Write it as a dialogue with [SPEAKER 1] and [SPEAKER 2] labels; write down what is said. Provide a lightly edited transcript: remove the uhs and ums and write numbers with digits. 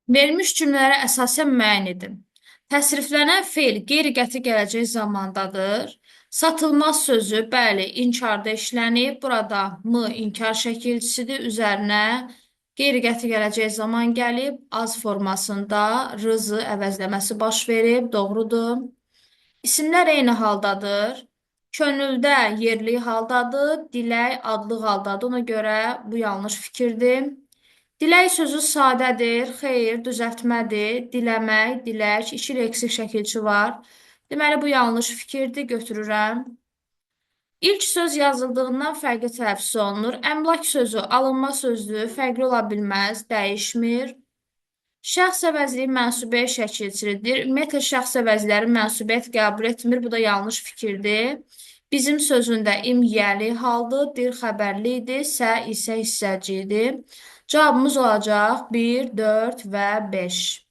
[SPEAKER 1] Verilmiş cümlələrə əsasən müəyyən edin. Təsriflənən feil qeyri-qəti gələcək zamandadır. Satılmaz sözü, bəli, inkarda işlənib. Burada m inkar şəkilçisidir. Üzərinə qeyri-qəti gələcək zaman gəlib. Az formasında rızı əvəzləməsi baş verib. Doğrudur. İsimlər eyni haldadır. Könüldə yerli haldadır. Dilək adlı haldadır. Ona görə bu yanlış fikirdir. Dilək sözü sadədir, xeyr, düzəltmədir. Diləmək, dilək, iki leksik şəkilçi var. Deməli, bu yanlış fikirdir, götürürəm. İlk söz yazıldığından fərqli tələffüz olunur. Əmlak sözü, alınma sözü fərqli ola bilməz, dəyişmir. Şəxs əvəzliyi mənsubiyyət şəkilçilidir. Ümumiyyətlə, şəxs əvəzləri mənsubiyyət qəbul etmir. Bu da yanlış fikirdir. Bizim sözündə im yəli haldır, dir xəbərli idi, sə isə hissəci idi. Cavabımız olacaq 1, 4 və 5.